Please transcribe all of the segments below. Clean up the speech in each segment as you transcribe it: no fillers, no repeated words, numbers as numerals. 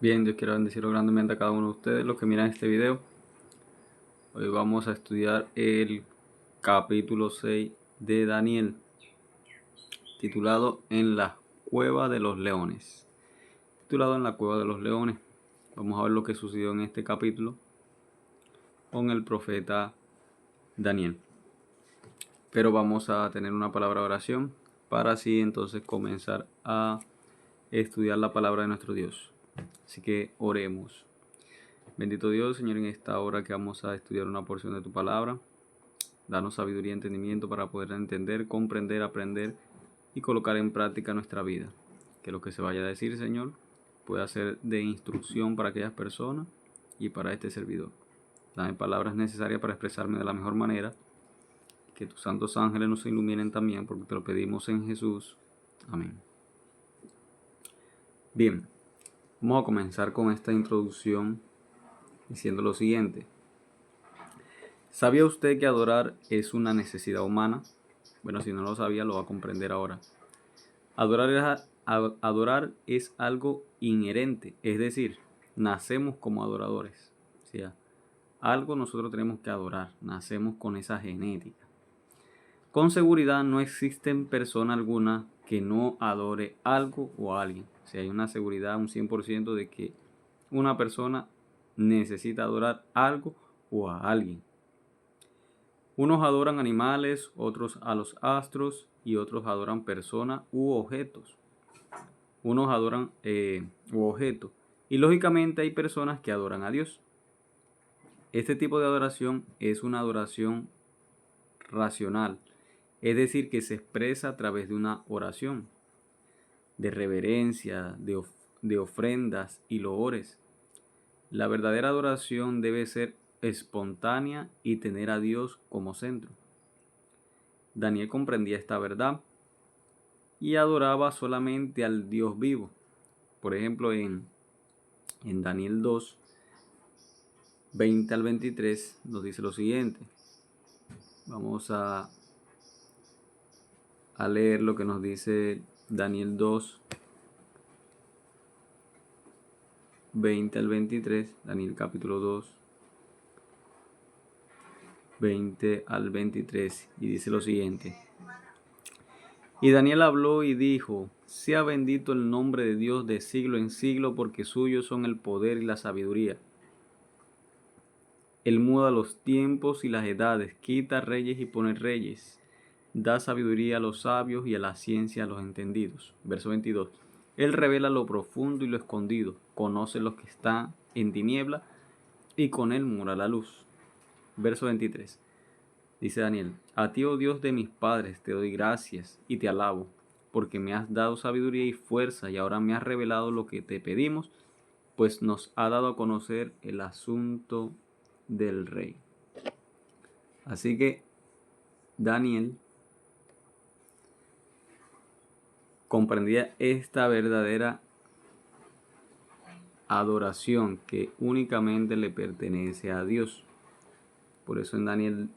Bien, Dios quiera bendecirlo grandemente a cada uno de ustedes, los que miran este video. Hoy vamos a estudiar el capítulo 6 de Daniel, titulado En la cueva de los leones. Titulado En la cueva de los leones. Vamos a ver lo que sucedió en este capítulo con el profeta Daniel. Pero vamos a tener una palabra de oración para así entonces comenzar a estudiar la palabra de nuestro Dios. Así que oremos. Bendito Dios, Señor, en esta hora que vamos a estudiar una porción de tu palabra, danos sabiduría y entendimiento para poder entender, comprender, aprender y colocar en práctica nuestra vida. Que lo que se vaya a decir, Señor, pueda ser de instrucción para aquellas personas y para este servidor. Dame palabras necesarias para expresarme de la mejor manera. Que tus santos ángeles nos iluminen también, porque te lo pedimos en Jesús. Amén. Bien, vamos a comenzar con esta introducción diciendo lo siguiente. ¿Sabía usted que adorar es una necesidad humana? Bueno, si no lo sabía, lo va a comprender ahora. Adorar es algo inherente, es decir, nacemos como adoradores. O sea, algo nosotros tenemos que adorar, nacemos con esa genética. Con seguridad no existe persona alguna que no adore algo o a alguien. O sea, hay una seguridad, un 100% de que una persona necesita adorar algo o a alguien. Unos adoran animales, otros a los astros y otros adoran personas u objetos. Unos adoran u objetos. Y lógicamente hay personas que adoran a Dios. Este tipo de adoración es una adoración racional, es decir, que se expresa a través de una oración, de reverencia, de ofrendas y loores. La verdadera adoración debe ser espontánea y tener a Dios como centro. Daniel comprendía esta verdad y adoraba solamente al Dios vivo. Por ejemplo, en Daniel 2, 20 al 23 nos dice lo siguiente. Vamos a leer lo que nos dice Daniel 2, 20 al 23. Daniel capítulo 2, 20 al 23. Y dice lo siguiente. Y Daniel habló y dijo: sea bendito el nombre de Dios de siglo en siglo, porque suyos son el poder y la sabiduría. Él muda los tiempos y las edades, quita reyes y pone reyes, da sabiduría a los sabios y a la ciencia a los entendidos. Verso 22. Él revela lo profundo y lo escondido, conoce lo que está en tiniebla y con él mora la luz. Verso 23. Dice Daniel: a ti, oh Dios de mis padres, te doy gracias y te alabo, porque me has dado sabiduría y fuerza y ahora me has revelado lo que te pedimos, pues nos ha dado a conocer el asunto del rey. Así que Daniel comprendía esta verdadera adoración que únicamente le pertenece a Dios. Por eso en Daniel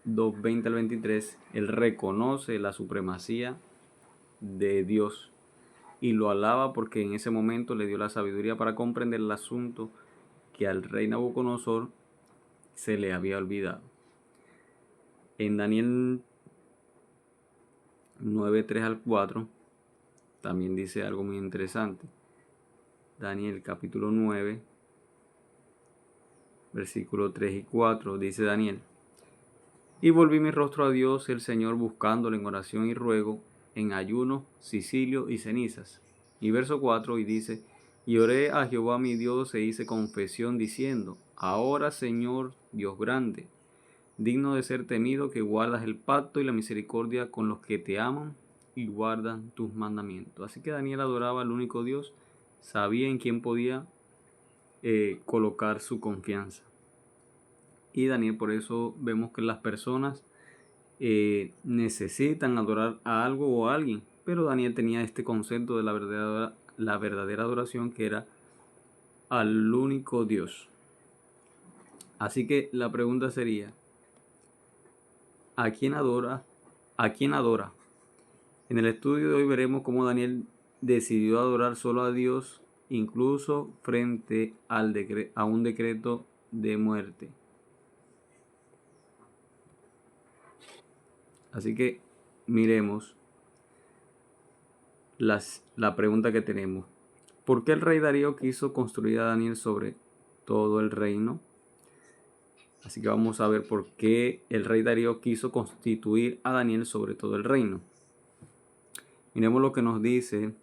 2, 20 al 23, él reconoce la supremacía de Dios y lo alaba porque en ese momento le dio la sabiduría para comprender el asunto que al rey Nabucodonosor se le había olvidado. En Daniel 9, 3 al 4 también dice algo muy interesante. Daniel capítulo 9, versículos 3 y 4, dice Daniel: y volví mi rostro a Dios el Señor, buscándole en oración y ruego, en ayuno, sicilio y cenizas. Y verso 4, y dice: y oré a Jehová mi Dios e hice confesión diciendo: ahora, Señor Dios grande, digno de ser temido, que guardas el pacto y la misericordia con los que te aman y guardan tus mandamientos. Así que Daniel adoraba al único Dios, sabía en quién podía colocar su confianza. Y Daniel, por eso vemos que las personas necesitan adorar a algo o a alguien, pero Daniel tenía este concepto de la verdadera adoración, que era al único Dios. Así que la pregunta sería: ¿a quién adora? ¿A quién adora? En el estudio de hoy veremos cómo Daniel decidió adorar solo a Dios incluso frente a un decreto de muerte. Así que miremos la pregunta que tenemos. ¿Por qué el rey Darío quiso construir a Daniel sobre todo el reino? Así que vamos a ver por qué el rey Darío quiso constituir a Daniel sobre todo el reino. Miremos lo que nos dice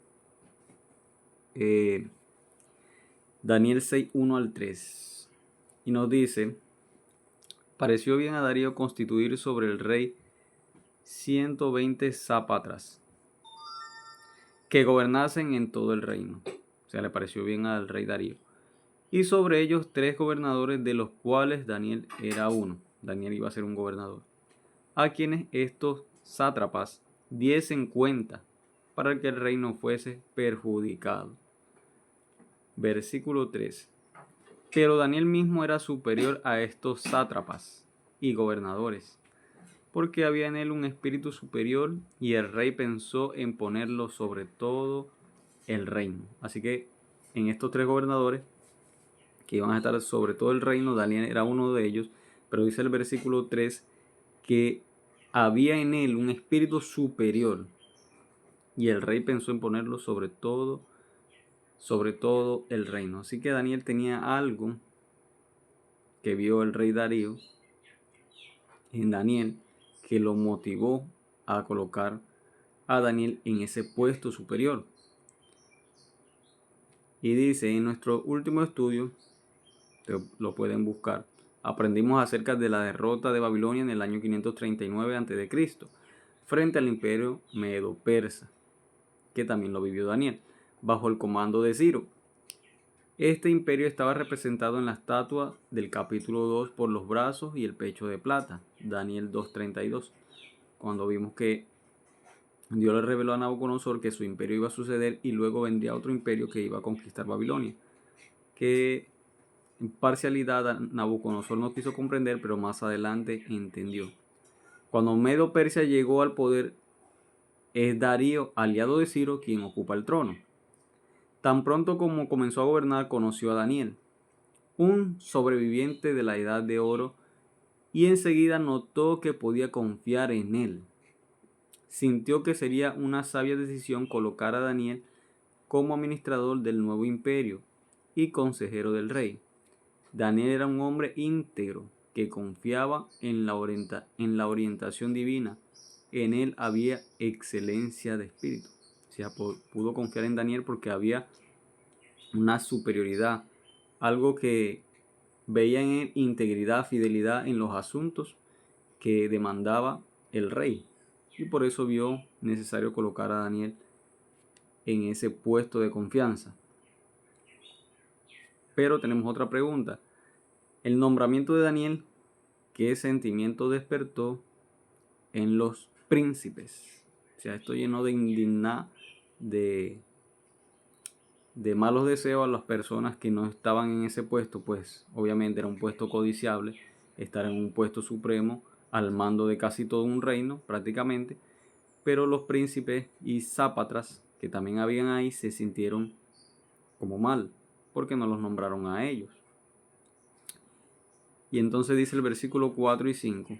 Daniel 6, 1 al 3. Y nos dice: pareció bien a Darío constituir sobre el rey 120 sátrapas que gobernasen en todo el reino. O sea, le pareció bien al rey Darío. Y sobre ellos 3 gobernadores, de los cuales Daniel era uno. Daniel iba a ser un gobernador. A quienes estos sátrapas diesen cuenta para que el reino fuese perjudicado. Versículo 3. Pero Daniel mismo era superior a estos sátrapas y gobernadores, porque había en él un espíritu superior, y el rey pensó en ponerlo sobre todo el reino. Así que en estos 3 gobernadores que iban a estar sobre todo el reino, Daniel era uno de ellos, pero dice el versículo 3 que había en él un espíritu superior, y el rey pensó en ponerlo sobre todo el reino. Así que Daniel tenía algo que vio el rey Darío en Daniel, que lo motivó a colocar a Daniel en ese puesto superior. Y dice: en nuestro último estudio, lo pueden buscar, aprendimos acerca de la derrota de Babilonia en el año 539 a.C. frente al imperio medo-persa, que también lo vivió Daniel, bajo el comando de Ciro. Este imperio estaba representado en la estatua del capítulo 2 por los brazos y el pecho de plata, Daniel 2:32, cuando vimos que Dios le reveló a Nabucodonosor que su imperio iba a suceder y luego vendría otro imperio que iba a conquistar Babilonia, que en parcialidad Nabucodonosor no quiso comprender, pero más adelante entendió. Cuando Medo-Persia llegó al poder, es Darío, aliado de Ciro, quien ocupa el trono. Tan pronto como comenzó a gobernar, conoció a Daniel, un sobreviviente de la Edad de Oro, y enseguida notó que podía confiar en él. Sintió que sería una sabia decisión colocar a Daniel como administrador del nuevo imperio y consejero del rey. Daniel era un hombre íntegro que confiaba en la orientación divina. En él había excelencia de espíritu. O sea, pudo confiar en Daniel porque había una superioridad, algo que veía en él: integridad, fidelidad en los asuntos que demandaba el rey. Y por eso vio necesario colocar a Daniel en ese puesto de confianza. Pero tenemos otra pregunta. El nombramiento de Daniel, ¿qué sentimiento despertó en los príncipes? O sea, esto llenó de indignidad, de malos deseos a las personas que no estaban en ese puesto, pues obviamente era un puesto codiciable, estar en un puesto supremo al mando de casi todo un reino prácticamente. Pero los príncipes y sátrapas que también habían ahí se sintieron como mal, porque no los nombraron a ellos. Y entonces dice el versículo 4 y 5.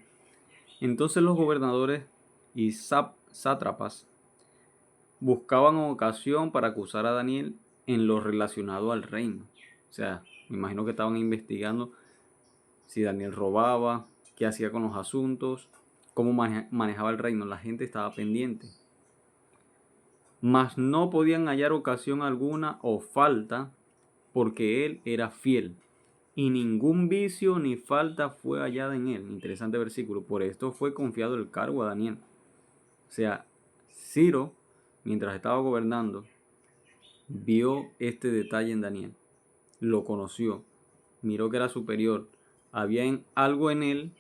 Entonces los gobernadores y sátrapas buscaban ocasión para acusar a Daniel en lo relacionado al reino. O sea, me imagino que estaban investigando si Daniel robaba, qué hacía con los asuntos, cómo manejaba el reino. La gente estaba pendiente. Mas no podían hallar ocasión alguna o falta, porque él era fiel, y ningún vicio ni falta fue hallada en él. Interesante versículo. Por esto fue confiado el cargo a Daniel. O sea, Ciro, mientras estaba gobernando, vio este detalle en Daniel, lo conoció, miró que era superior, había algo en él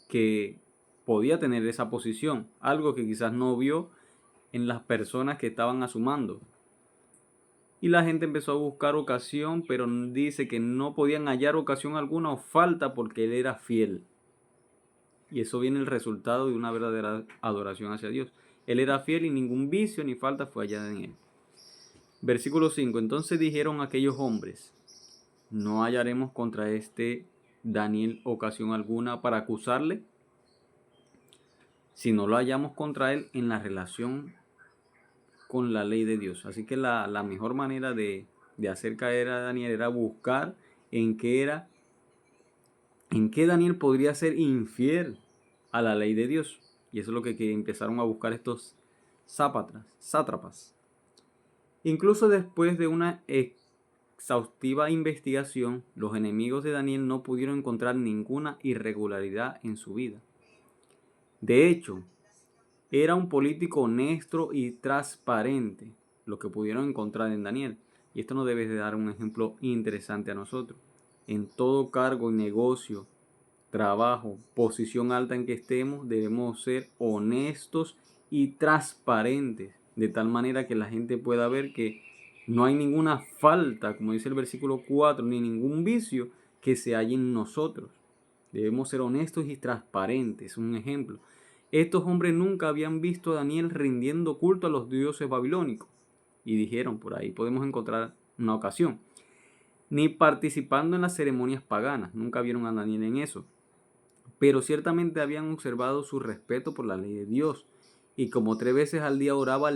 que podía tener esa posición, algo que quizás no vio en las personas que estaban a su mando. Y la gente empezó a buscar ocasión, pero dice que no podían hallar ocasión alguna o falta, porque él era fiel. Y eso viene el resultado de una verdadera adoración hacia Dios. Él era fiel y ningún vicio ni falta fue hallada en él. Versículo 5. Entonces dijeron aquellos hombres: ¿no hallaremos contra este Daniel ocasión alguna para acusarle, si no lo hallamos contra él en la relación con la ley de Dios? Así que la mejor manera de hacer caer a Daniel era buscar en qué Daniel podría ser infiel a la ley de Dios. Y eso es lo que empezaron a buscar estos sátrapas. Incluso después de una exhaustiva investigación, los enemigos de Daniel no pudieron encontrar ninguna irregularidad en su vida. De hecho, era un político honesto y transparente, lo que pudieron encontrar en Daniel. Y esto nos debe de dar un ejemplo interesante a nosotros. En todo cargo y negocio, trabajo, posición alta en que estemos, debemos ser honestos y transparentes, de tal manera que la gente pueda ver que no hay ninguna falta, como dice el versículo 4, ni ningún vicio que se halle en nosotros. Debemos ser honestos y transparentes. Un ejemplo: estos hombres nunca habían visto a Daniel rindiendo culto a los dioses babilónicos. Y dijeron, por ahí podemos encontrar una ocasión, ni participando en las ceremonias paganas. Nunca vieron a Daniel en eso. Pero ciertamente habían observado su respeto por la ley de Dios, y como 3 veces al día oraba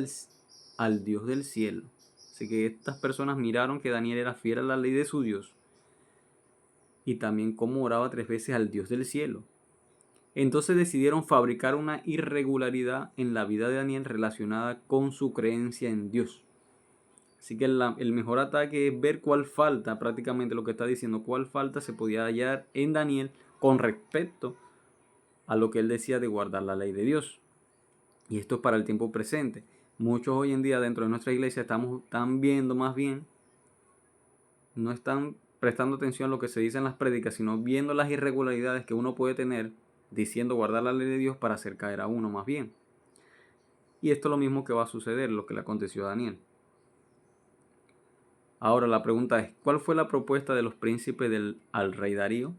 al Dios del cielo. Así que estas personas miraron que Daniel era fiel a la ley de su Dios, y también cómo oraba 3 veces al Dios del cielo. Entonces decidieron fabricar una irregularidad en la vida de Daniel relacionada con su creencia en Dios. Así que el mejor ataque es ver cuál falta, prácticamente lo que está diciendo, cuál falta se podía hallar en Daniel con respecto a lo que él decía de guardar la ley de Dios. Y esto es para el tiempo presente. Muchos hoy en día dentro de nuestra iglesia están viendo más bien, no están prestando atención a lo que se dice en las prédicas, sino viendo las irregularidades que uno puede tener diciendo guardar la ley de Dios para hacer caer a uno más bien. Y esto es lo mismo que va a suceder, lo que le aconteció a Daniel. Ahora la pregunta es, ¿cuál fue la propuesta de los príncipes al rey Darío?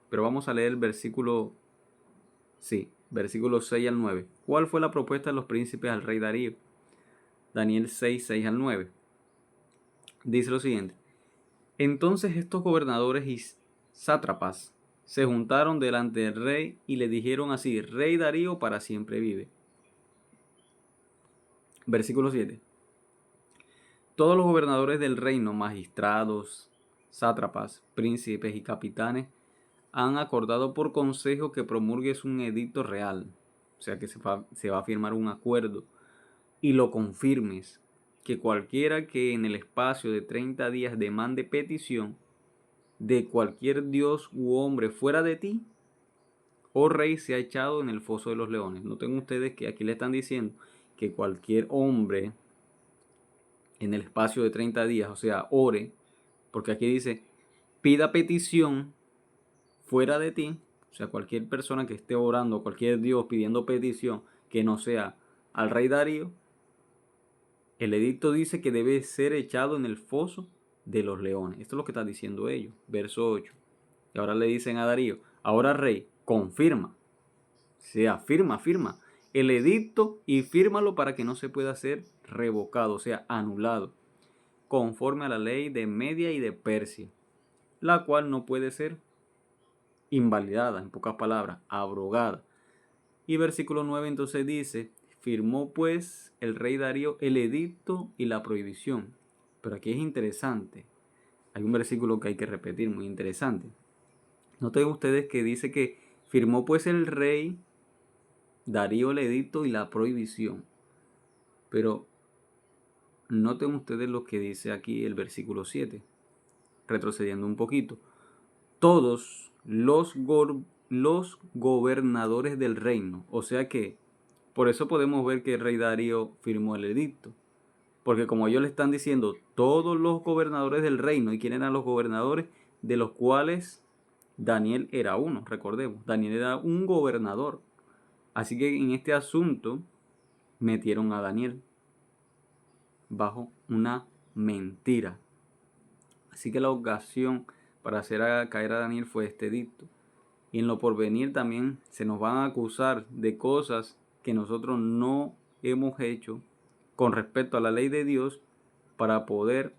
Pero vamos a leer el versículos 6 al 9. ¿Cuál fue la propuesta de los príncipes al rey Darío? Daniel 6 al 9. Dice lo siguiente: entonces estos gobernadores y sátrapas se juntaron delante del rey y le dijeron así: Rey Darío para siempre vive. Versículo 7. Todos los gobernadores del reino, magistrados, sátrapas, príncipes y capitanes, han acordado por consejo que promulgues un edicto real, o sea que se va a firmar un acuerdo, y lo confirmes, que cualquiera que en el espacio de 30 días demande petición de cualquier dios u hombre fuera de ti, oh rey, sea echado en el foso de los leones. Noten ustedes que aquí le están diciendo que cualquier hombre en el espacio de 30 días, o sea, ore, porque aquí dice, pida petición fuera de ti, o sea, cualquier persona que esté orando, cualquier dios pidiendo petición que no sea al rey Darío, el edicto dice que debe ser echado en el foso de los leones. Esto es lo que están diciendo ellos. Verso 8. Y ahora le dicen a Darío, ahora rey, confirma, sea, firma el edicto y fírmalo para que no se pueda ser revocado, o sea, anulado, conforme a la ley de Media y de Persia, la cual no puede ser invalidada, en pocas palabras, abrogada. Y versículo 9 entonces dice, firmó pues el rey Darío el edicto y la prohibición. Pero aquí es interesante, hay un versículo que hay que repetir, muy interesante. Noten ustedes que dice que firmó pues el rey Darío el edicto y la prohibición. Pero noten ustedes lo que dice aquí el versículo 7, retrocediendo un poquito. Todos los gobernadores del reino, o sea que por eso podemos ver que el rey Darío firmó el edicto, porque como ellos le están diciendo, todos los gobernadores del reino, ¿y quién eran los gobernadores? De los cuales Daniel era uno, recordemos, Daniel era un gobernador. Así que en este asunto metieron a Daniel bajo una mentira. Así que la ocasión para hacer caer a Daniel fue este edicto. Y en lo porvenir también se nos van a acusar de cosas que nosotros no hemos hecho con respecto a la ley de Dios, para poder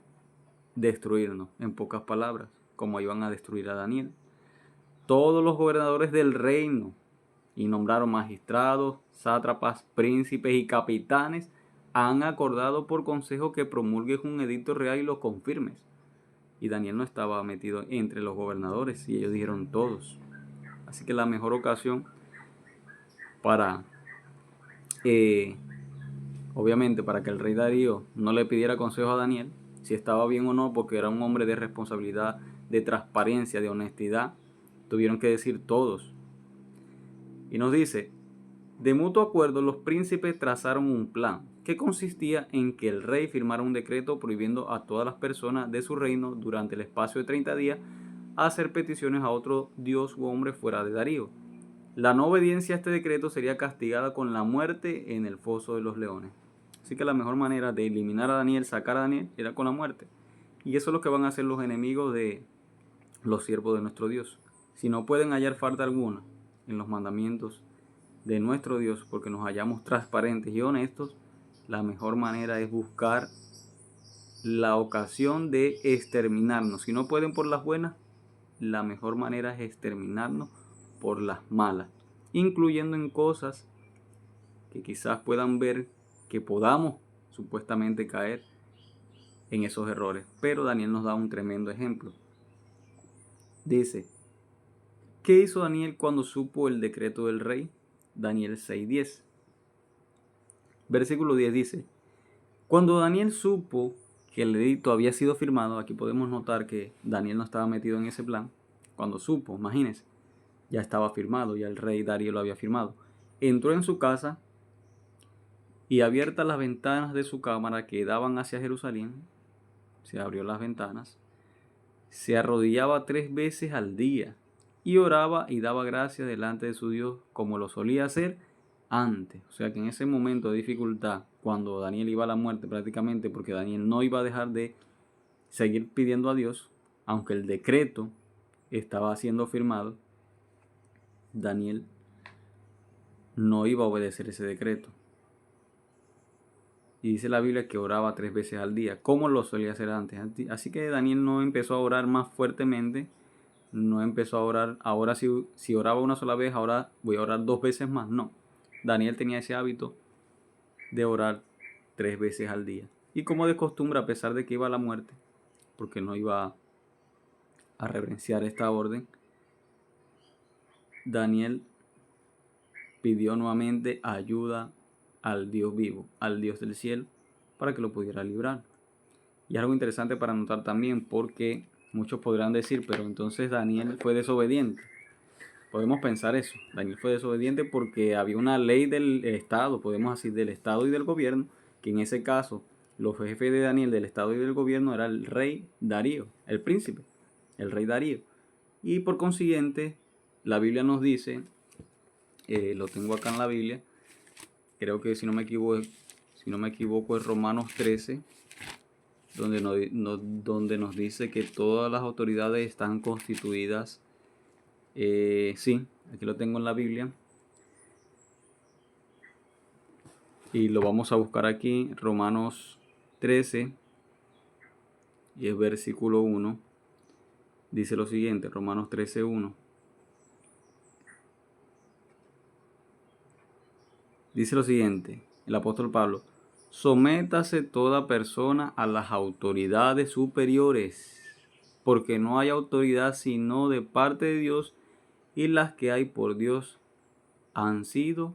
destruirnos, en pocas palabras, como iban a destruir a Daniel. Todos los gobernadores del reino, y nombraron magistrados, sátrapas, príncipes y capitanes, han acordado por consejo que promulgues un edicto real y lo confirmes. Y Daniel no estaba metido entre los gobernadores, y ellos dijeron todos. Así que la mejor ocasión para, obviamente, para que el rey Darío no le pidiera consejo a Daniel, si estaba bien o no, porque era un hombre de responsabilidad, de transparencia, de honestidad, tuvieron que decir todos. Y nos dice, de mutuo acuerdo los príncipes trazaron un plan que consistía en que el rey firmara un decreto prohibiendo a todas las personas de su reino durante el espacio de 30 días a hacer peticiones a otro dios u hombre fuera de Darío. La no obediencia a este decreto sería castigada con la muerte en el foso de los leones. Así que la mejor manera de eliminar a Daniel, sacar a Daniel, era con la muerte. Y eso es lo que van a hacer los enemigos de los siervos de nuestro Dios. Si no pueden hallar falta alguna en los mandamientos de nuestro Dios, porque nos hallamos transparentes y honestos, la mejor manera es buscar la ocasión de exterminarnos. Si no pueden por las buenas, la mejor manera es exterminarnos por las malas, incluyendo en cosas que quizás puedan ver que podamos supuestamente caer en esos errores. Pero Daniel nos da un tremendo ejemplo. Dice, ¿qué hizo Daniel cuando supo el decreto del rey? Daniel 6:10. Versículo 10 dice, cuando Daniel supo que el edicto había sido firmado, aquí podemos notar que Daniel no estaba metido en ese plan. Cuando supo, imagínense, ya estaba firmado, ya el rey Darío lo había firmado. Entró en su casa y abiertas las ventanas de su cámara que daban hacia Jerusalén, se abrió las ventanas, se arrodillaba 3 veces al día y oraba y daba gracias delante de su Dios como lo solía hacer antes. O sea que en ese momento de dificultad, cuando Daniel iba a la muerte prácticamente, porque Daniel no iba a dejar de seguir pidiendo a Dios, aunque el decreto estaba siendo firmado, Daniel no iba a obedecer ese decreto. Y dice la Biblia que oraba 3 veces al día, como lo solía hacer antes. Así que Daniel no empezó a orar más fuertemente, no empezó a orar, ahora si oraba una sola vez, ahora voy a orar 2 veces más. No, Daniel tenía ese hábito de orar 3 veces al día. Y como de costumbre, a pesar de que iba a la muerte, porque no iba a reverenciar esta orden, Daniel pidió nuevamente ayuda al Dios vivo, al Dios del cielo, para que lo pudiera librar. Y algo interesante para notar también, porque muchos podrán decir, pero entonces Daniel fue desobediente. Podemos pensar eso, Daniel fue desobediente porque había una ley del Estado, podemos decir del Estado y del gobierno, que en ese caso los jefes de Daniel del Estado y del gobierno era el rey Darío, el príncipe, el rey Darío. Y por consiguiente, la Biblia nos dice, lo tengo acá en la Biblia, creo que si no me equivoco es Romanos 13, donde nos dice que todas las autoridades están constituidas. Sí, aquí lo tengo en la Biblia. Y lo vamos a buscar aquí, Romanos 13, y es versículo 1. Dice lo siguiente, Romanos 13:1. Dice lo siguiente, el apóstol Pablo, sométase toda persona a las autoridades superiores, porque no hay autoridad sino de parte de Dios, y las que hay por Dios han sido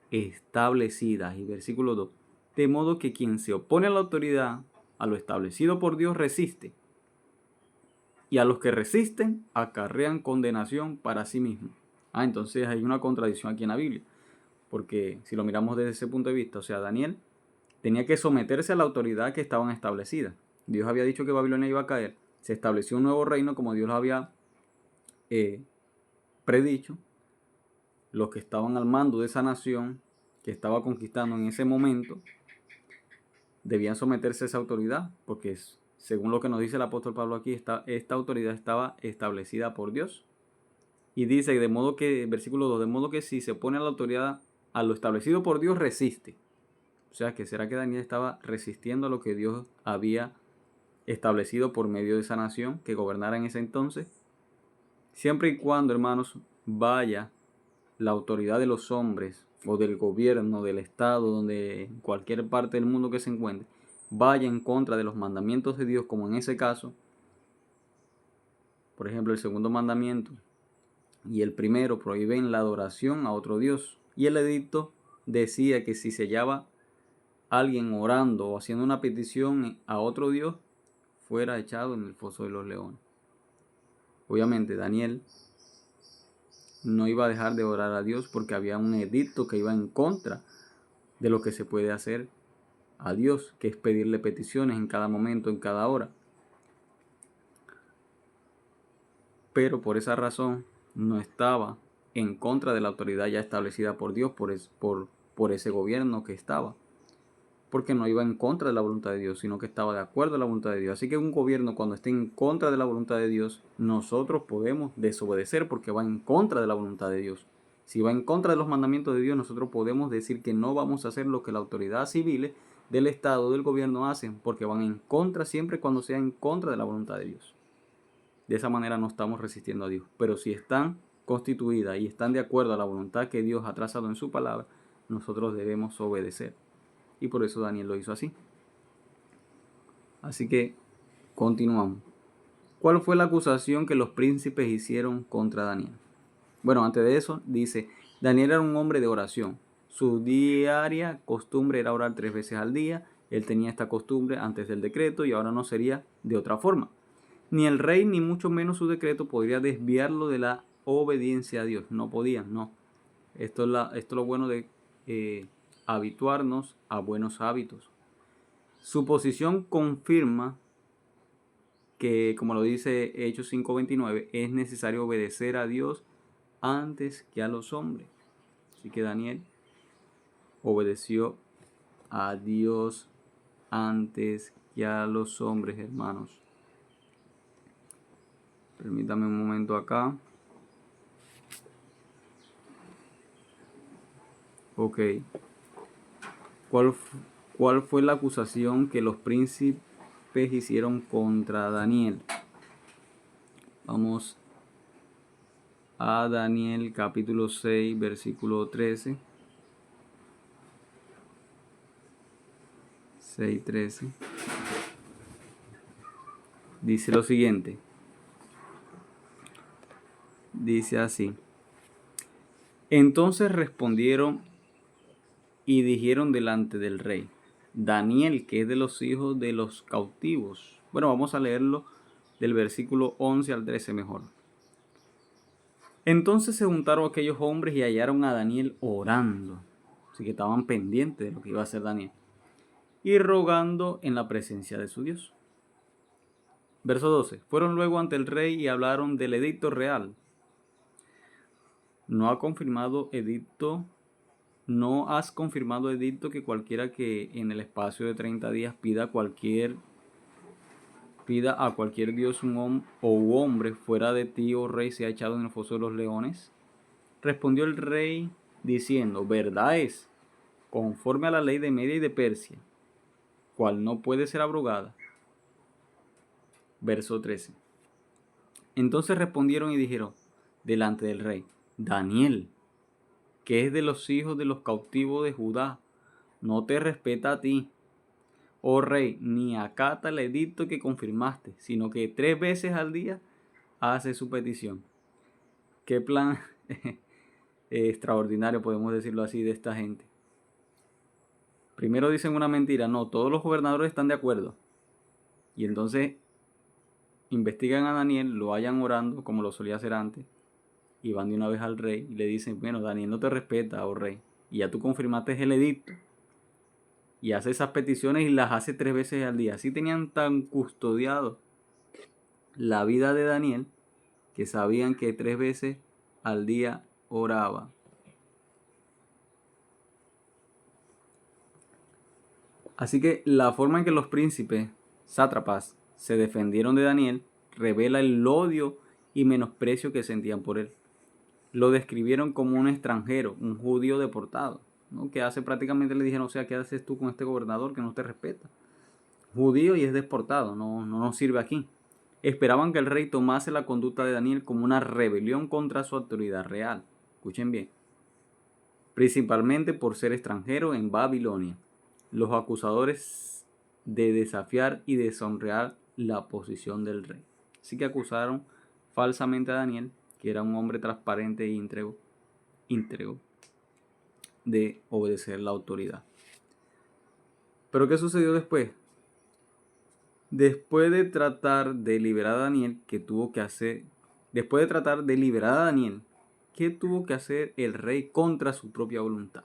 establecidas. Y versículo 2, de modo que quien se opone a la autoridad, a lo establecido por Dios, resiste, y a los que resisten acarrean condenación para sí mismos. Entonces hay una contradicción aquí en la Biblia, porque si lo miramos desde ese punto de vista, o sea, Daniel tenía que someterse a la autoridad que estaban establecidas. Dios había dicho que Babilonia iba a caer, se estableció un nuevo reino como Dios lo había predicho. Los que estaban al mando de esa nación que estaba conquistando en ese momento debían someterse a esa autoridad, porque según lo que nos dice el apóstol Pablo aquí, esta autoridad estaba establecida por Dios. Y dice, de modo que, versículo 2, de modo que si se opone a la autoridad, a lo establecido por Dios, resiste. O sea, que será que Daniel estaba resistiendo a lo que Dios había establecido por medio de esa nación que gobernara en ese entonces. Siempre y cuando, hermanos, vaya la autoridad de los hombres o del gobierno, del Estado, donde en cualquier parte del mundo que se encuentre, vaya en contra de los mandamientos de Dios, como en ese caso, por ejemplo, el segundo mandamiento y el primero prohíben la adoración a otro Dios. Y el edicto decía que si se hallaba alguien orando o haciendo una petición a otro Dios, fuera echado en el foso de los leones. Obviamente Daniel no iba a dejar de orar a Dios porque había un edicto que iba en contra de lo que se puede hacer a Dios, que es pedirle peticiones en cada momento, en cada hora. Pero por esa razón no estaba en contra de la autoridad ya establecida por Dios, por ese gobierno que estaba. Porque no iba en contra de la voluntad de Dios, sino que estaba de acuerdo a la voluntad de Dios. Así que un gobierno, cuando esté en contra de la voluntad de Dios, nosotros podemos desobedecer porque va en contra de la voluntad de Dios. Si va en contra de los mandamientos de Dios, nosotros podemos decir que no vamos a hacer lo que la autoridad civil del Estado, del gobierno hacen, porque van en contra siempre cuando sea en contra de la voluntad de Dios. De esa manera no estamos resistiendo a Dios. Pero si están constituidas y están de acuerdo a la voluntad que Dios ha trazado en su palabra, nosotros debemos obedecer. Y por eso Daniel lo hizo así. Así que continuamos. ¿Cuál fue la acusación que los príncipes hicieron contra Daniel? Bueno, antes de eso dice, Daniel era un hombre de oración. Su diaria costumbre era orar 3 veces al día. Él tenía esta costumbre antes del decreto y ahora no sería de otra forma. Ni el rey, ni mucho menos su decreto podría desviarlo de la obediencia a Dios. No podían, no. Esto es lo bueno de habituarnos a buenos hábitos. Su posición confirma que, como lo dice Hechos 5:29, es necesario obedecer a Dios antes que a los hombres. Así que Daniel obedeció a Dios antes que a los hombres, hermanos. Permítame un momento acá. Ok. ¿Cuál fue la acusación que los príncipes hicieron contra Daniel? Vamos a Daniel capítulo 6, versículo 13. 6:13. Dice lo siguiente. Dice así. Entonces respondieron y dijeron delante del rey, Daniel, que es de los hijos de los cautivos. Bueno, vamos a leerlo del versículo 11 al 13 mejor. Entonces se juntaron aquellos hombres y hallaron a Daniel orando. Así que estaban pendientes de lo que iba a hacer Daniel. Y rogando en la presencia de su Dios. Verso 12. Fueron luego ante el rey y hablaron del edicto real. No has confirmado edicto que cualquiera que en el espacio de 30 días pida a cualquier dios o hombre fuera de ti, oh rey, sea echado en el foso de los leones? Respondió el rey diciendo, verdad es, conforme a la ley de Media y de Persia, cual no puede ser abrogada. Verso 13. Entonces respondieron y dijeron delante del rey, Daniel, que es de los hijos de los cautivos de Judá, no te respeta a ti, oh rey, ni acata el edicto que confirmaste, sino que 3 veces al día hace su petición. Qué plan extraordinario, podemos decirlo así, de esta gente. Primero dicen una mentira, no, todos los gobernadores están de acuerdo. Y entonces investigan a Daniel, lo hallan orando como lo solía hacer antes, y van de una vez al rey y le dicen, bueno, Daniel no te respeta, oh rey, y ya tú confirmaste el edicto. Y hace esas peticiones y las hace 3 veces al día. Así tenían tan custodiado la vida de Daniel que sabían que 3 veces al día oraba. Así que la forma en que los príncipes sátrapas se defendieron de Daniel revela el odio y menosprecio que sentían por él. Lo describieron como un extranjero, un judío deportado. ¿no? Que hace prácticamente le dijeron, o sea, ¿qué haces tú con este gobernador que no te respeta? Judío y es deportado, no nos sirve aquí. Esperaban que el rey tomase la conducta de Daniel como una rebelión contra su autoridad real. Escuchen bien. Principalmente por ser extranjero en Babilonia. Los acusadores de desafiar y deshonrar la posición del rey. Así que acusaron falsamente a Daniel, que era un hombre transparente e íntegro, de obedecer la autoridad. Pero ¿qué sucedió después? Después de tratar de liberar a Daniel, ¿qué tuvo que hacer? Después de tratar de liberar a Daniel, ¿qué tuvo que hacer el rey contra su propia voluntad?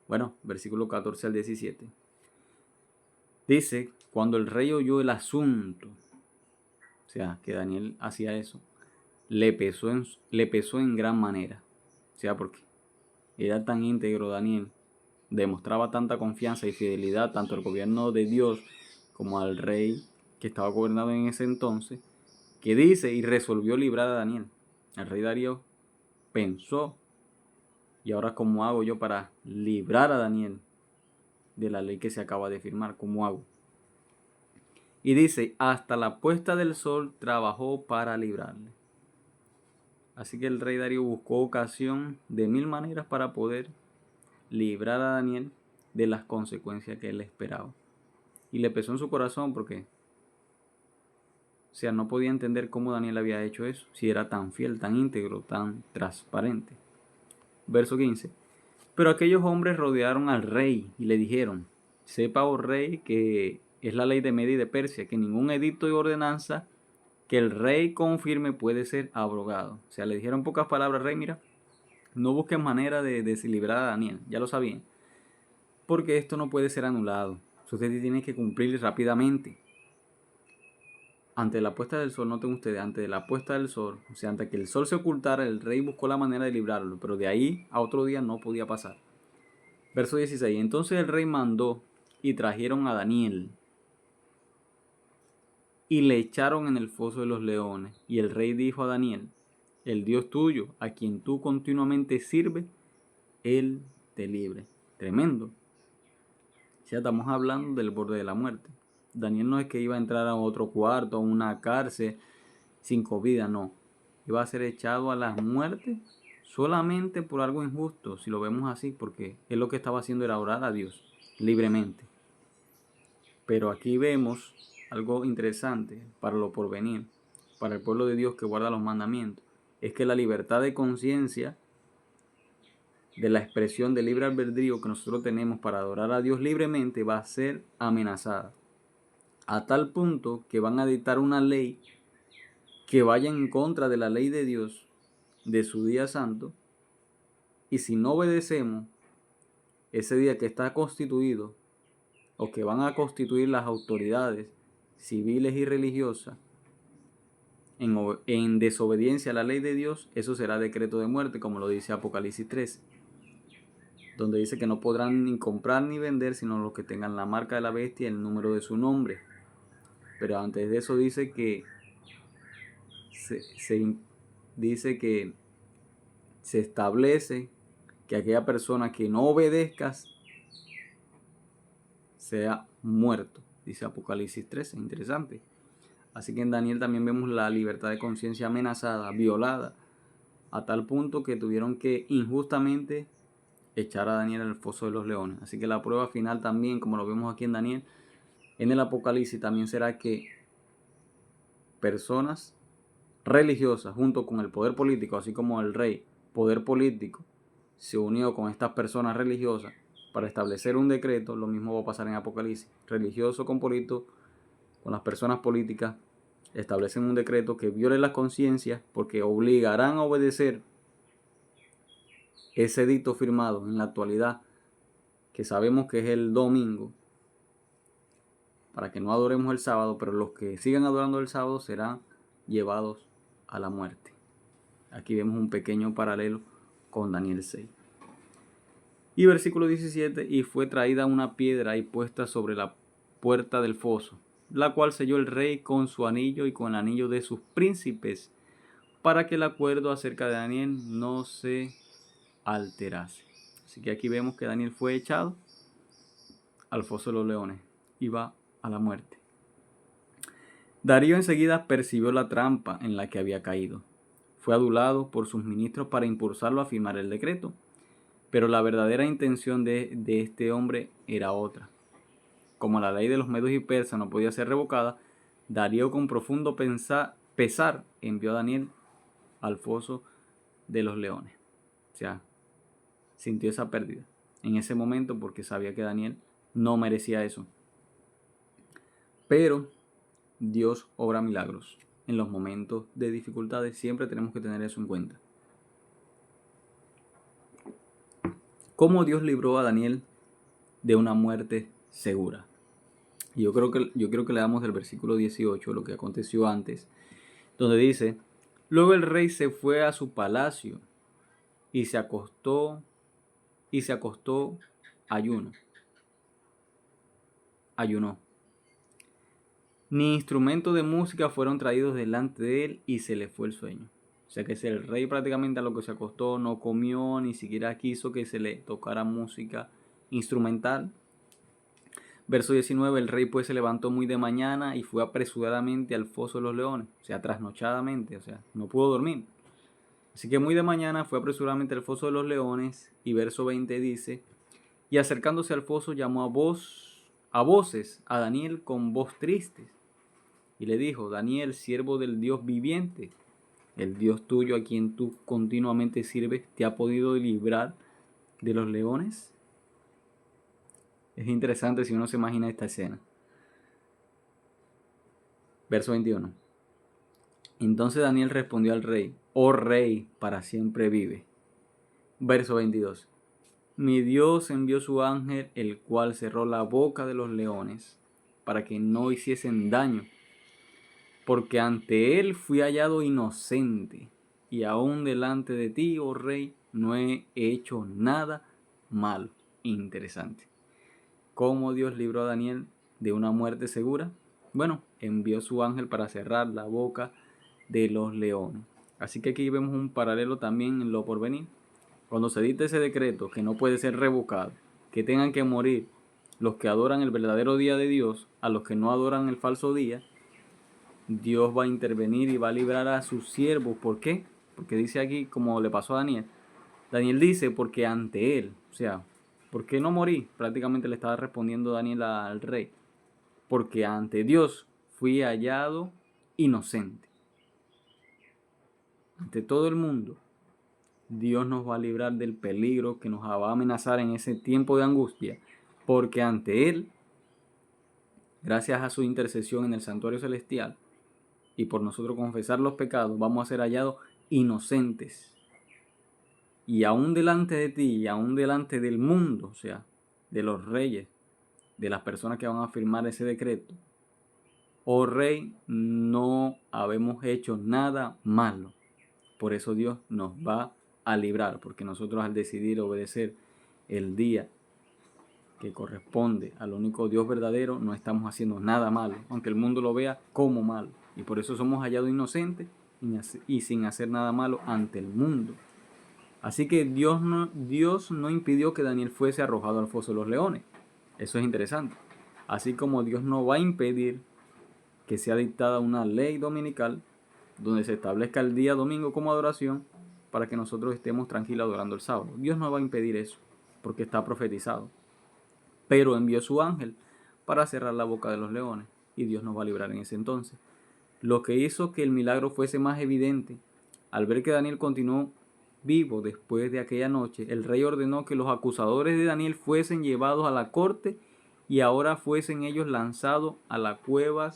Bueno, versículo 14 al 17. Dice, cuando el rey oyó el asunto, o sea, que Daniel hacía eso, le pesó en gran manera. O sea, porque era tan íntegro Daniel, demostraba tanta confianza y fidelidad tanto al gobierno de Dios como al rey que estaba gobernando en ese entonces, que dice y resolvió librar a Daniel. El rey Darío pensó, ¿y ahora cómo hago yo para librar a Daniel de la ley que se acaba de firmar? ¿Cómo hago? Y dice, hasta la puesta del sol trabajó para librarle. Así que el rey Darío buscó ocasión de 1000 maneras para poder librar a Daniel de las consecuencias que él esperaba. Y le pesó en su corazón porque, o sea, no podía entender cómo Daniel había hecho eso, si era tan fiel, tan íntegro, tan transparente. Verso 15. Pero aquellos hombres rodearon al rey y le dijeron, sepa, oh rey, que es la ley de Media y de Persia, que ningún edicto y ordenanza que el rey confirme puede ser abrogado. O sea, le dijeron en pocas palabras, rey, mira, no busques manera de deslibrar a Daniel, ya lo sabían, porque esto no puede ser anulado. Usted tiene que cumplir rápidamente. Ante la puesta del sol, noten ustedes, antes de la puesta del sol, o sea, antes que el sol se ocultara, el rey buscó la manera de librarlo, pero de ahí a otro día no podía pasar. Verso 16. Entonces el rey mandó y trajeron a Daniel y le echaron en el foso de los leones. Y el rey dijo a Daniel, el Dios tuyo, a quien tú continuamente sirves, él te libre. Tremendo. O sea, estamos hablando del borde de la muerte. Daniel no es que iba a entrar a otro cuarto, a una cárcel, sin vida, no. Iba a ser echado a la muerte solamente por algo injusto, si lo vemos así, porque él lo que estaba haciendo era orar a Dios libremente. Pero aquí vemos algo interesante para lo porvenir, para el pueblo de Dios que guarda los mandamientos, es que la libertad de conciencia, de la expresión de libre albedrío que nosotros tenemos para adorar a Dios libremente, va a ser amenazada. A tal punto que van a dictar una ley que vaya en contra de la ley de Dios, de su día santo, y si no obedecemos ese día que está constituido, o que van a constituir las autoridades civiles y religiosas, en desobediencia a la ley de Dios, eso será decreto de muerte, como lo dice Apocalipsis 13, donde dice que no podrán ni comprar ni vender, sino los que tengan la marca de la bestia y el número de su nombre. Pero antes de eso dice que dice que se establece que aquella persona que no obedezca sea muerto, dice Apocalipsis 13, interesante. Así que en Daniel también vemos la libertad de conciencia amenazada, violada, a tal punto que tuvieron que injustamente echar a Daniel al foso de los leones. Así que la prueba final también, como lo vemos aquí en Daniel, en el Apocalipsis también será que personas religiosas junto con el poder político, así como el rey, poder político, se unió con estas personas religiosas para establecer un decreto. Lo mismo va a pasar en Apocalipsis. Religioso con político, con las personas políticas, establecen un decreto que viole las conciencias porque obligarán a obedecer ese edicto firmado en la actualidad, que sabemos que es el domingo, para que no adoremos el sábado, pero los que sigan adorando el sábado serán llevados a la muerte. Aquí vemos un pequeño paralelo con Daniel 6. Y versículo 17, y fue traída una piedra y puesta sobre la puerta del foso, la cual selló el rey con su anillo y con el anillo de sus príncipes, para que el acuerdo acerca de Daniel no se alterase. O Así que aquí vemos que Daniel fue echado al foso de los leones. Iba a la muerte. Darío enseguida percibió la trampa en la que había caído. Fue adulado por sus ministros para impulsarlo a firmar el decreto. Pero la verdadera intención de este hombre era otra. Como la ley de los medos y persas no podía ser revocada, Darío con profundo pesar envió a Daniel al foso de los leones. O sea, sintió esa pérdida en ese momento porque sabía que Daniel no merecía eso. Pero Dios obra milagros. En los momentos de dificultades siempre tenemos que tener eso en cuenta. ¿Cómo Dios libró a Daniel de una muerte segura? Y yo creo que leamos del versículo 18 lo que aconteció antes, donde dice: luego el rey se fue a su palacio y se acostó ayunó. Ni instrumentos de música fueron traídos delante de él y se le fue el sueño. O sea que el rey prácticamente a lo que se acostó no comió, ni siquiera quiso que se le tocara música instrumental. Verso 19, el rey pues se levantó muy de mañana y fue apresuradamente al foso de los leones, o sea, trasnochadamente, o sea, no pudo dormir. Así que muy de mañana fue apresuradamente al foso de los leones, y verso 20 dice: y acercándose al foso llamó a voces a Daniel con voz triste, y le dijo: Daniel, siervo del Dios viviente, el Dios tuyo a quien tú continuamente sirves, ¿te ha podido librar de los leones? Es interesante si uno se imagina esta escena. Verso 21. Entonces Daniel respondió al rey: oh rey, para siempre vive. Verso 22. Mi Dios envió su ángel, el cual cerró la boca de los leones, para que no hiciesen daño, porque ante él fui hallado inocente, y aún delante de ti, oh rey, no he hecho nada malo. Interesante. ¿Cómo Dios libró a Daniel de una muerte segura? Bueno, envió su ángel para cerrar la boca de los leones. Así que aquí vemos un paralelo también en lo porvenir. Cuando se dicta ese decreto que no puede ser revocado, que tengan que morir los que adoran el verdadero día de Dios a los que no adoran el falso día, Dios va a intervenir y va a librar a sus siervos. ¿Por qué? Porque dice aquí, como le pasó a Daniel. Daniel dice: porque ante él, o sea, ¿por qué no morí? Prácticamente le estaba respondiendo Daniel al rey. Porque ante Dios fui hallado inocente. Ante todo el mundo, Dios nos va a librar del peligro que nos va a amenazar en ese tiempo de angustia. Porque ante Él, gracias a su intercesión en el santuario celestial, y por nosotros confesar los pecados, vamos a ser hallados inocentes. Y aún delante de ti, y aún delante del mundo, o sea, de los reyes, de las personas que van a firmar ese decreto: oh rey, no habemos hecho nada malo. Por eso Dios nos va a librar, porque nosotros al decidir obedecer el día que corresponde al único Dios verdadero, no estamos haciendo nada malo, aunque el mundo lo vea como malo. Y por eso somos hallados inocentes y sin hacer nada malo ante el mundo. Así que Dios no impidió que Daniel fuese arrojado al foso de los leones. Eso es interesante. Así como Dios no va a impedir que sea dictada una ley dominical donde se establezca el día domingo como adoración para que nosotros estemos tranquilos adorando el sábado. Dios no va a impedir eso porque está profetizado. Pero envió su ángel para cerrar la boca de los leones y Dios nos va a librar en ese entonces. Lo que hizo que el milagro fuese más evidente: al ver que Daniel continuó vivo después de aquella noche, el rey ordenó que los acusadores de Daniel fuesen llevados a la corte y ahora fuesen ellos lanzados a la cueva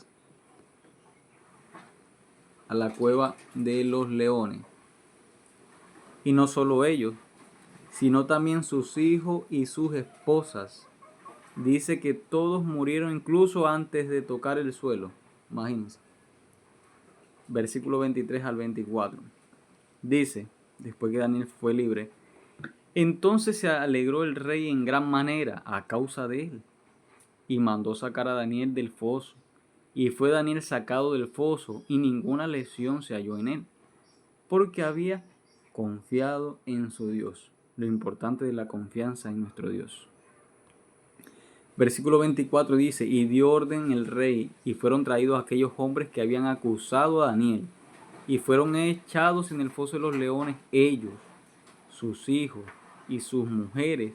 de los leones. Y no solo ellos, sino también sus hijos y sus esposas. Dice que todos murieron incluso antes de tocar el suelo. Imagínense. Versículo 23 al 24. Dice, después que Daniel fue libre: entonces se alegró el rey en gran manera a causa de él, y mandó sacar a Daniel del foso. Y fue Daniel sacado del foso, y ninguna lesión se halló en él, porque había confiado en su Dios. lo importante de la confianza en nuestro Dios. Versículo 24 dice, y dio orden el rey, y fueron traídos aquellos hombres que habían acusado a Daniel, y fueron echados en el foso de los leones ellos, sus hijos y sus mujeres,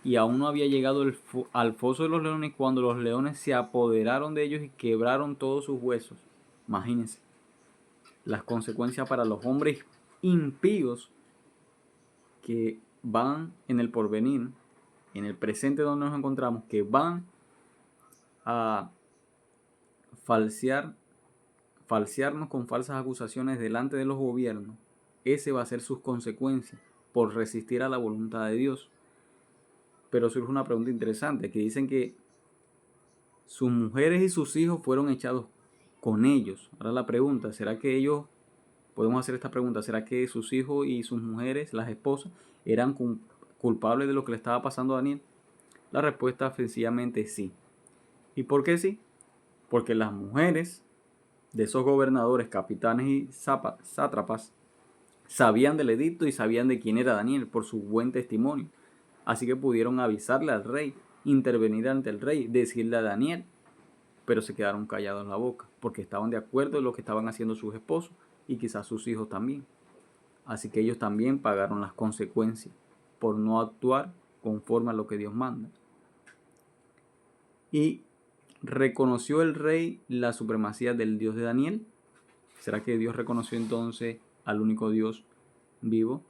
y aún no había llegado al foso de los leones cuando los leones se apoderaron de ellos y quebraron todos sus huesos. Imagínense las consecuencias para los hombres impíos que van en el porvenir, en el presente donde nos encontramos, que van a falsearnos con falsas acusaciones delante de los gobiernos. Ese va a ser sus consecuencias por resistir a la voluntad de Dios. Pero surge una pregunta interesante, que dicen que sus mujeres y sus hijos fueron echados con ellos. Ahora la pregunta, ¿será que ellos, podemos hacer esta pregunta, ¿será que sus hijos y sus mujeres, las esposas, eran culpables de lo que le estaba pasando a Daniel? La respuesta sencillamente es sí. ¿Y por qué sí? Porque las mujeres de esos gobernadores, capitanes y sátrapas sabían del edicto y sabían de quién era Daniel por su buen testimonio. Así que pudieron avisarle al rey, intervenir ante el rey, decirle a Daniel, pero se quedaron callados en la boca, porque estaban de acuerdo en lo que estaban haciendo sus esposos y quizás sus hijos también. Así que ellos también pagaron las consecuencias por no actuar conforme a lo que Dios manda. Y reconoció el rey la supremacía del Dios de Daniel. ¿Será que Dios reconoció entonces al único Dios vivo?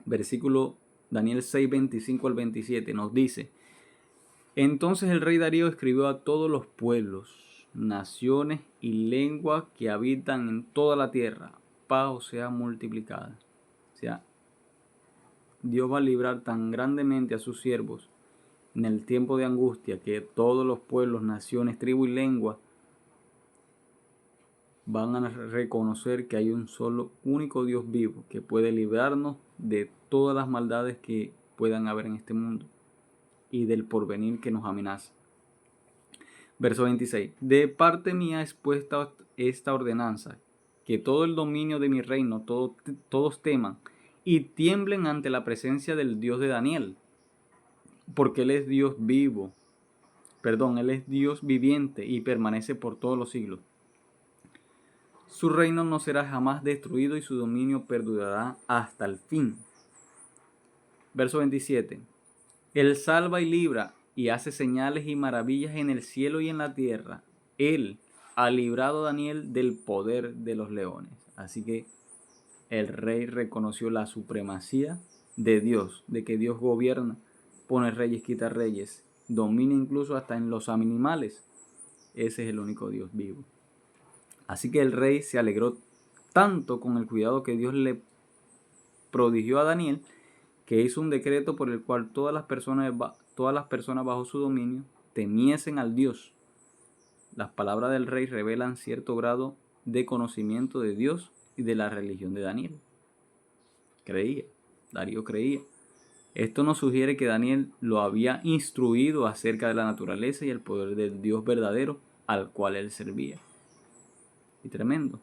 Versículo Daniel 6, 25 al 27 nos dice, entonces el rey Darío escribió a todos los pueblos, naciones y lenguas que habitan en toda la tierra, paz os sea multiplicada. O sea, Dios va a librar tan grandemente a sus siervos en el tiempo de angustia que todos los pueblos, naciones, tribus y lenguas van a reconocer que hay un solo, único Dios vivo que puede librarnos de todas las maldades que puedan haber en este mundo y del porvenir que nos amenaza. Verso 26. De parte mía es puesta esta ordenanza, que todo el dominio de mi reino, todos teman y tiemblen ante la presencia del Dios de Daniel, porque Él es Dios vivo, Él es Dios viviente y permanece por todos los siglos. Su reino no será jamás destruido y su dominio perdurará hasta el fin. Verso 27. Él salva y libra y hace señales y maravillas en el cielo y en la tierra. Él ha librado a Daniel del poder de los leones. Así que el rey reconoció la supremacía de Dios, de que Dios gobierna, pone reyes, quita reyes, domina incluso hasta en los animales. Ese es el único Dios vivo. Así que el rey se alegró tanto con el cuidado que Dios le prodigió a Daniel, que hizo un decreto por el cual todas las personas bajo su dominio temiesen al Dios. Las palabras del rey revelan cierto grado de conocimiento de Dios y de la religión de Daniel. Darío creía. Esto nos sugiere que Daniel lo había instruido acerca de la naturaleza y el poder del Dios verdadero al cual él servía. Y tremendo.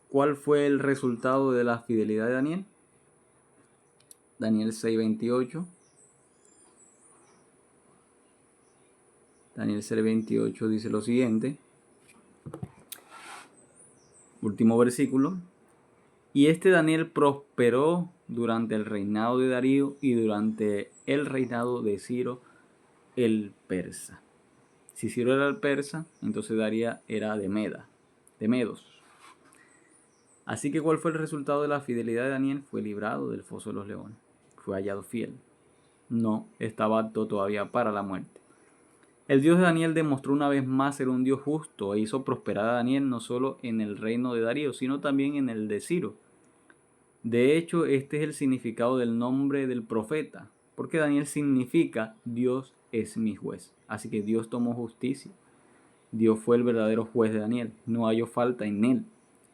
¿Cuál fue el resultado de la fidelidad de Daniel? Daniel 6:28. Daniel 6:28 dice lo siguiente. Último versículo. Y este Daniel prosperó durante el reinado de Darío y durante el reinado de Ciro el persa. Si Ciro era el persa, entonces Darío era de Medos. Así que ¿cuál fue el resultado de la fidelidad de Daniel? Fue librado del foso de los leones. Fue hallado fiel. No estaba apto todavía para la muerte. El Dios de Daniel demostró una vez más ser un Dios justo e hizo prosperar a Daniel no solo en el reino de Darío, sino también en el de Ciro. De hecho, este es el significado del nombre del profeta, porque Daniel significa Dios es mi juez. Así que Dios tomó justicia. Dios fue el verdadero juez de Daniel, no halló falta en él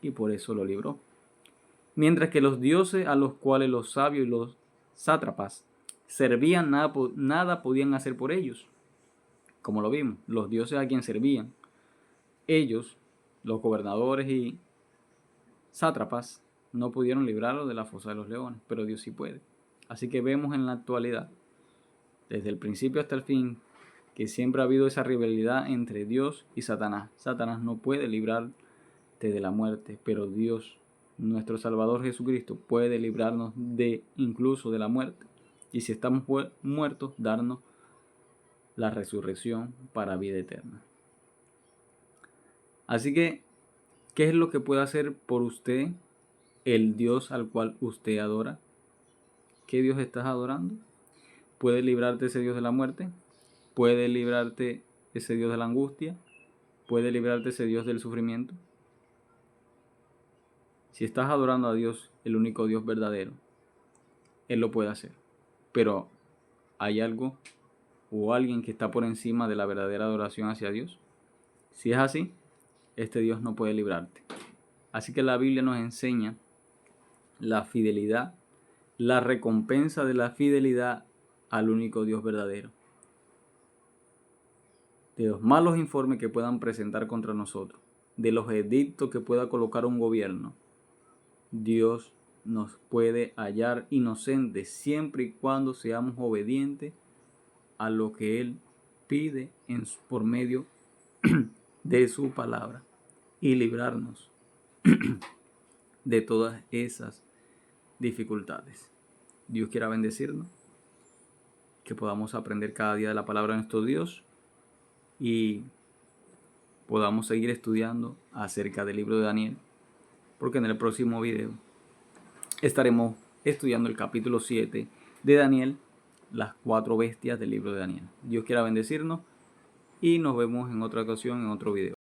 y por eso lo libró. Mientras que los dioses a los cuales los sabios y los sátrapas servían nada podían hacer por ellos. Como lo vimos, los dioses a quien servían, ellos, los gobernadores y sátrapas, no pudieron librarlo de la fosa de los leones, pero Dios sí puede. Así que vemos en la actualidad, desde el principio hasta el fin, que siempre ha habido esa rivalidad entre Dios y Satanás. Satanás no puede librarte de la muerte, pero Dios, nuestro Salvador Jesucristo, puede librarnos incluso de la muerte. Y si estamos muertos, darnos la resurrección para vida eterna. Así que, ¿qué es lo que puede hacer por usted el Dios al cual usted adora? ¿Qué Dios estás adorando? ¿Puede librarte ese Dios de la muerte? ¿Puede librarte ese Dios de la angustia? ¿Puede librarte ese Dios del sufrimiento? Si estás adorando a Dios, el único Dios verdadero, Él lo puede hacer. Pero ¿hay algo o alguien que está por encima de la verdadera adoración hacia Dios? Si es así, este Dios no puede librarte. Así que la Biblia nos enseña la fidelidad, la recompensa de la fidelidad al único Dios verdadero. De los malos informes que puedan presentar contra nosotros, de los edictos que pueda colocar un gobierno, Dios nos puede hallar inocentes siempre y cuando seamos obedientes a lo que Él pide por medio de su palabra y librarnos de todas esas dificultades. Dios quiera bendecirnos, que podamos aprender cada día de la palabra de nuestro Dios y podamos seguir estudiando acerca del libro de Daniel, porque en el próximo video estaremos estudiando el capítulo 7 de Daniel, las 4 bestias del libro de Daniel. Dios quiera bendecirnos y nos vemos en otra ocasión en otro video.